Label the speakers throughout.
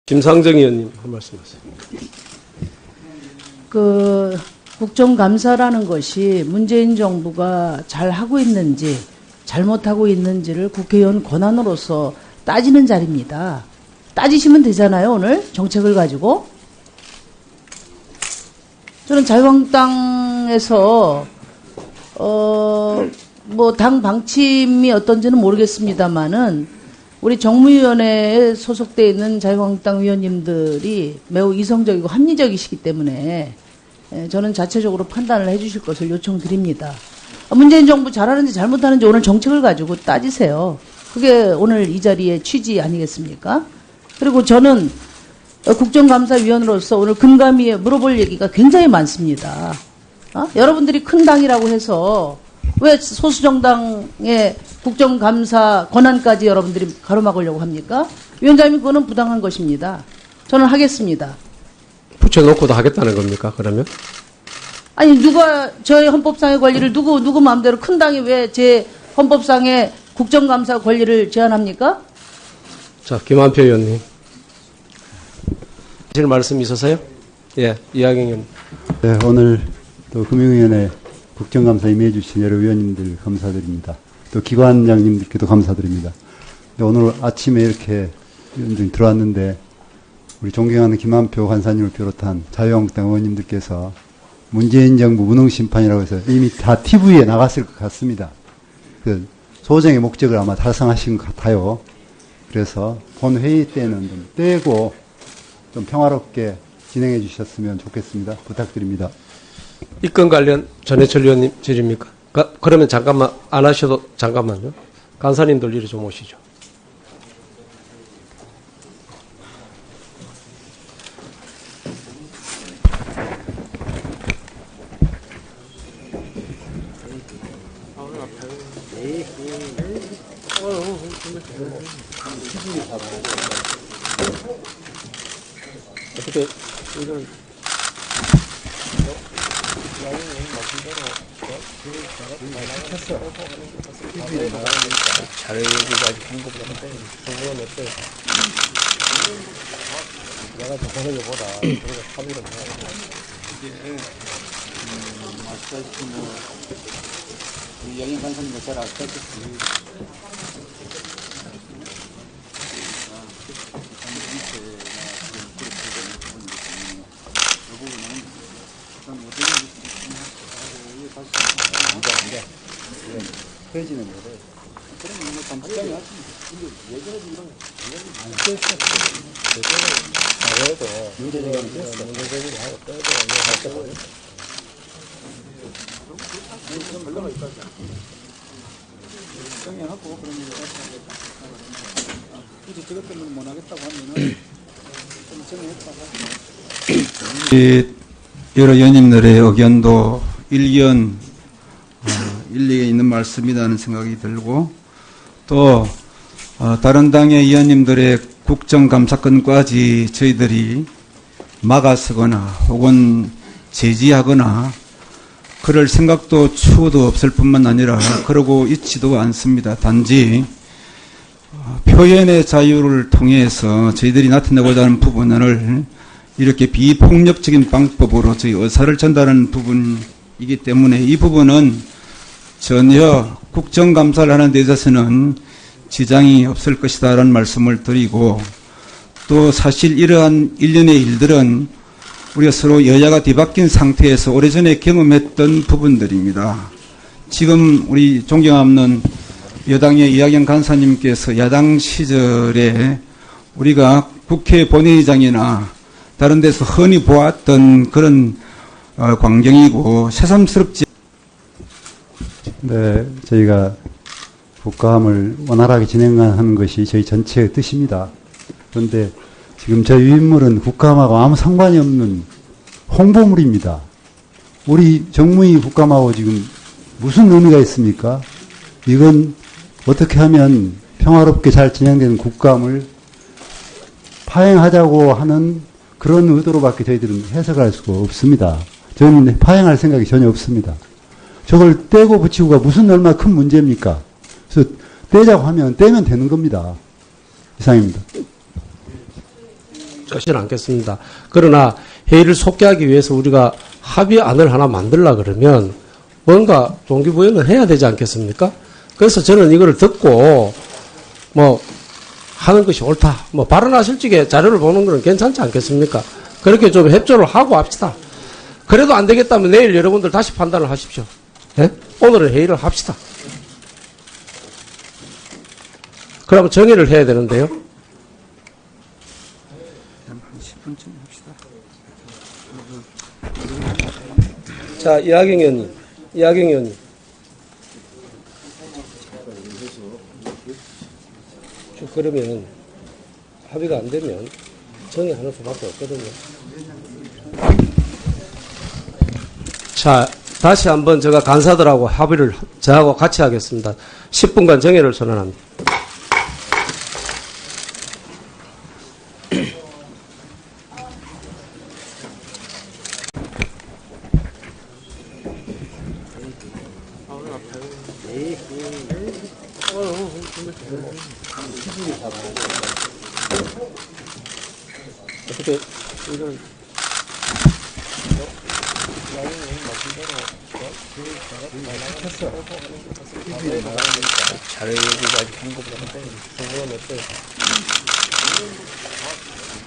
Speaker 1: 김상정 의원님 한 말씀 하세요.
Speaker 2: 국정감사라는 것이 문재인 정부가 잘하고 있는지 잘못하고 있는지를 국회의원 권한으로서 따지는 자리입니다. 따지시면 되잖아요, 오늘 정책을 가지고. 저는 자유한국당에서 당 방침이 어떤지는 모르겠습니다만은 우리 정무위원회에 소속되어 있는 자유한국당 위원님들이 매우 이성적이고 합리적이시기 때문에 저는 자체적으로 판단을 해주실 것을 요청드립니다. 문재인 정부 잘하는지 잘못하는지 오늘 정책을 가지고 따지세요. 그게 오늘 이 자리의 취지 아니겠습니까? 그리고 저는 국정감사위원으로서 오늘 금감위에 물어볼 얘기가 굉장히 많습니다. 여러분들이 큰 당이라고 해서 왜 소수정당의 국정감사 권한까지 여러분들이 가로막으려고 합니까? 위원장님, 그거는 부당한 것입니다. 저는 하겠습니다.
Speaker 1: 붙여놓고도 하겠다는 겁니까, 그러면?
Speaker 2: 아니, 누가 저의 헌법상의 권리를 누구 마음대로 큰 당이 왜 제 헌법상의 국정감사 권리를 제한합니까?
Speaker 1: 자, 김한표 의원님. 하실 말씀 있으세요? 예, 이하경 의원님.
Speaker 3: 네, 오늘 또 금융위원회 국정감사 임해해 주신 여러 위원님들 감사드립니다. 또 기관장님들께도 감사드립니다. 오늘 아침에 이렇게 위원들이 들어왔는데 우리 존경하는 김한표 간사님을 비롯한 자유한국당 의원님들께서 문재인 정부 무능심판이라고 해서 이미 다 TV에 나갔을 것 같습니다. 그 소정의 목적을 아마 달성하신 것 같아요. 그래서 본 회의 때는 좀 떼고 좀 평화롭게 진행해 주셨으면 좋겠습니다. 부탁드립니다.
Speaker 1: 입건 관련 전해철 의원님 질의입니까? 그러면 잠깐만, 안 하셔도 잠깐만요. 간사님들 이리 좀 오시죠. 어떻게, 이걸.
Speaker 4: 자료가 아직 한 것보다는 정보는 어때요? 내가 접하는 것보다 우리가 합의를 해야 돼. 이게 아시다시피 영인 간사님도 잘 아시다시피
Speaker 3: 해지는 거래.
Speaker 4: 그럼 뭐 단축장이 하지. 근데 예전에도 이런 안 됐어. 예전에도 문제제기는 됐어. 문제제기를 하고 빼고 할 때거든. 그런 결과가 있다지. 정해하고 그러면 굳이 저것 때문에 못 하겠다고 하면은 좀 정해했다가.
Speaker 5: 여러 의원님들의 의견도 일리에 있는 말씀이라는 생각이 들고 또 다른 당의 의원님들의 국정감사권까지 저희들이 막아서거나 혹은 제지하거나 그럴 생각도 추호도 없을 뿐만 아니라 그러고 있지도 않습니다. 단지 표현의 자유를 통해서 저희들이 나타내고자 하는 부분을 이렇게 비폭력적인 방법으로 저희 의사를 전달하는 부분이기 때문에 이 부분은 전혀 국정감사를 하는 데 있어서는 지장이 없을 것이다 라는 말씀을 드리고 또 사실 이러한 일련의 일들은 우리가 서로 여야가 뒤바뀐 상태에서 오래전에 경험했던 부분들입니다. 지금 우리 존경하는 여당의 이하경 간사님께서 야당 시절에 우리가 국회 본회의장이나 다른 데서 흔히 보았던 그런 광경이고 새삼스럽지.
Speaker 3: 네, 저희가 국감을 원활하게 진행하는 것이 저희 전체의 뜻입니다. 그런데 지금 저희 인물은 국감하고 아무 상관이 없는 홍보물입니다. 우리 정무위 국감하고 지금 무슨 의미가 있습니까? 이건 어떻게 하면 평화롭게 잘 진행되는 국감을 파행하자고 하는 그런 의도로밖에 저희들은 해석할 수가 없습니다. 저희는 파행할 생각이 전혀 없습니다. 저걸 떼고 붙이고가 무슨 얼마나 큰 문제입니까? 그래서 떼자고 하면 떼면 되는 겁니다. 이상입니다.
Speaker 1: 그렇지는 않겠습니다. 그러나 회의를 속개하기 위해서 우리가 합의안을 하나 만들라 그러면 뭔가 동기부여는 해야 되지 않겠습니까? 그래서 저는 이거를 듣고 뭐 하는 것이 옳다. 뭐 발언하실 적에 자료를 보는 거는 괜찮지 않겠습니까? 그렇게 좀 협조를 하고 합시다. 그래도 안 되겠다면 내일 여러분들 다시 판단을 하십시오. 예? 오늘은 회의를 합시다. 그러면 정의를 해야 되는데요.
Speaker 5: 10분쯤 합시다.
Speaker 1: 자, 이하경 의원님. 그러면 합의가 안 되면 정의하는 수밖에 없거든요. 자, 다시 한번 제가 간사들하고 합의를 저하고 같이 하겠습니다. 10분간 정의를 선언합니다. 어떻게 이런
Speaker 4: 자료 얘기가 아직 한 것보다 그건 어때?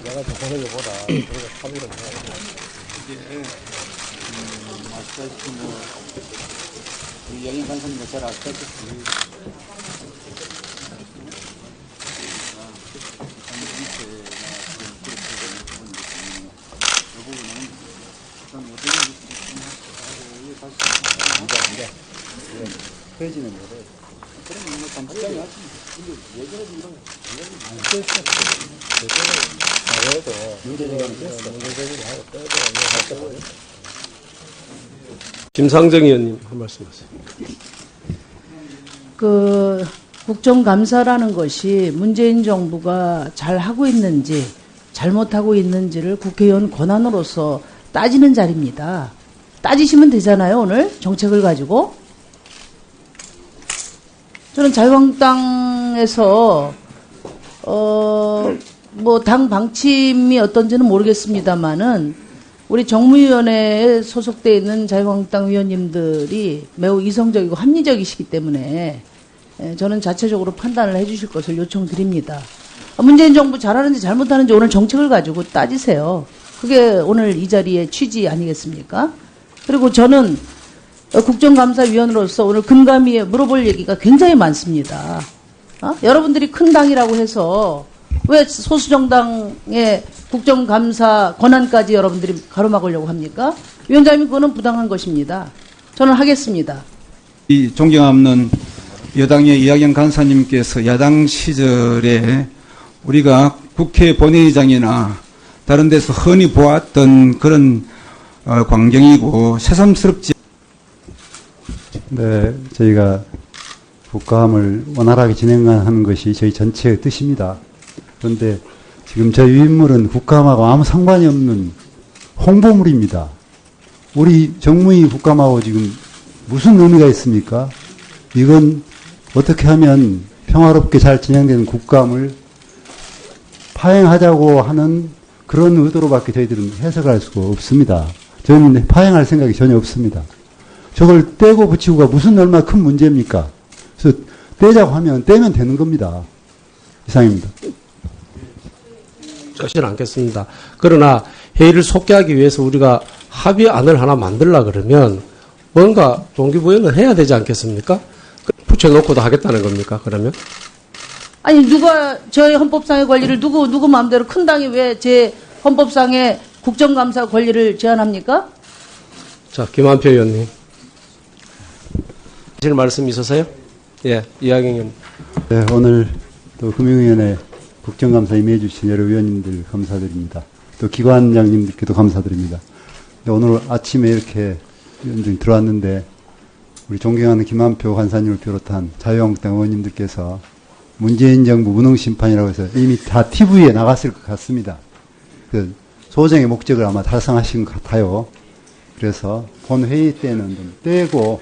Speaker 4: 내가 더 하는 것보다 우리가 합의를 해야 돼. 이게 말씀하신 우리 영인 간사님과 잘 아시다시피 그러지는 못해. 그러면 뭐 단축장이 하지. 근데 예전에도 이런 안 됐었어. 문제제기는 됐어. 문제제기를 하고 빼고
Speaker 1: 김상정 의원님 한 말씀하세요.
Speaker 2: 그 국정감사라는 것이 문재인 정부가 잘 하고 있는지 잘못하고 있는지를 국회의원 권한으로서 따지는 자리입니다. 따지시면 되잖아요, 오늘 정책을 가지고. 저는 자유한국당에서 뭐 당 방침이 어떤지는 모르겠습니다만은 우리 정무위원회에 소속돼 있는 자유한국당 의원님들이 매우 이성적이고 합리적이시기 때문에 저는 자체적으로 판단을 해주실 것을 요청드립니다. 문재인 정부 잘하는지 잘못하는지 오늘 정책을 가지고 따지세요. 그게 오늘 이 자리의 취지 아니겠습니까? 그리고 저는 국정감사위원으로서 오늘 금감위에 물어볼 얘기가 굉장히 많습니다. 여러분들이 큰 당이라고 해서 왜 소수정당의 국정감사 권한까지 여러분들이 가로막으려고 합니까? 위원장님, 그거는 부당한 것입니다. 저는 하겠습니다.
Speaker 5: 이 존경하는 여당의 이하경 간사님께서 야당 시절에 우리가 국회 본회의장이나 다른 데서 흔히 보았던 그런 광경이고 새삼스럽지.
Speaker 3: 네, 저희가 국감을 원활하게 진행하는 것이 저희 전체의 뜻입니다. 그런데 지금 저희 인물은 국감하고 아무 상관이 없는 홍보물입니다. 우리 정무위 국감하고 지금 무슨 의미가 있습니까? 이건 어떻게 하면 평화롭게 잘 진행되는 국감을 파행하자고 하는 그런 의도로밖에 저희들은 해석할 수가 없습니다. 저희는 파행할 생각이 전혀 없습니다. 저걸 떼고 붙이고가 무슨 얼마나 큰 문제입니까? 그래서 떼자고 하면 떼면 되는 겁니다. 이상입니다.
Speaker 1: 그렇지는 않겠습니다. 그러나 회의를 속개하기 위해서 우리가 합의안을 하나 만들라 그러면 뭔가 동기부여는 해야 되지 않겠습니까? 붙여놓고도 하겠다는 겁니까, 그러면?
Speaker 2: 아니, 누가 저의 헌법상의 권리를 누구 마음대로 큰 당이 왜 제 헌법상의 국정감사 권리를 제한합니까?
Speaker 1: 자, 김한표 의원님. 하실 말씀 있으세요? 예, 이하경 의원님.
Speaker 3: 네, 오늘 또 금융위원회 국정감사 임해해 주신 여러 위원님들 감사드립니다. 또 기관장님들께도 감사드립니다. 근데 오늘 아침에 이렇게 위원들이 들어왔는데 우리 존경하는 김한표 간사님을 비롯한 자유한국당 의원님들께서 문재인 정부 무능심판이라고 해서 이미 다 TV에 나갔을 것 같습니다. 그 소정의 목적을 아마 달성하신 것 같아요. 그래서 본 회의 때는 좀 떼고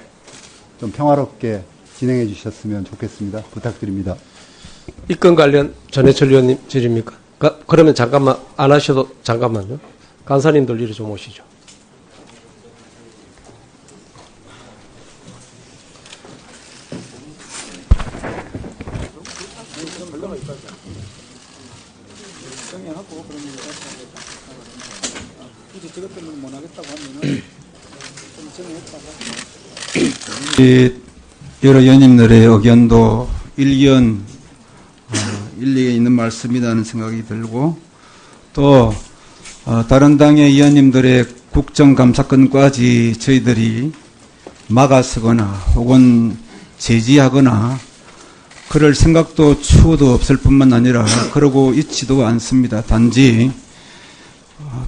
Speaker 3: 좀 평화롭게 진행해 주셨으면 좋겠습니다. 부탁드립니다.
Speaker 1: 입건 관련 전해철 의원님 질의입니까? 그러면 잠깐만, 안 하셔도, 잠깐만요. 간사님들 이리 좀 오시죠.
Speaker 4: 정해하고 그러면 굳이 저것 때문에 못 하겠다고 하면은 좀 정해했다가
Speaker 5: 여러 의원님들의 의견도 일리에 있는 말씀이라는 생각이 들고 또 다른 당의 의원님들의 국정감사권까지 저희들이 막아서거나 혹은 제지하거나 그럴 생각도 추호도 없을 뿐만 아니라 그러고 있지도 않습니다. 단지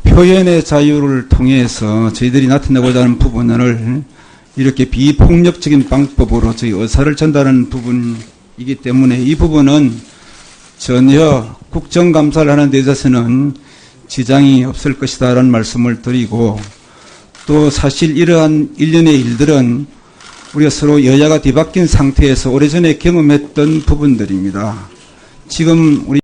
Speaker 5: 표현의 자유를 통해서 저희들이 나타내고자 하는 부분을 이렇게 비폭력적인 방법으로 저희 의사를 전달하는 부분이기 때문에 이 부분은 전혀 국정감사를 하는 데 있어서는 지장이 없을 것이다라는 말씀을 드리고 또 사실 이러한 일련의 일들은 우리가 서로 여야가 뒤바뀐 상태에서 오래전에 경험했던 부분들입니다. 지금 우리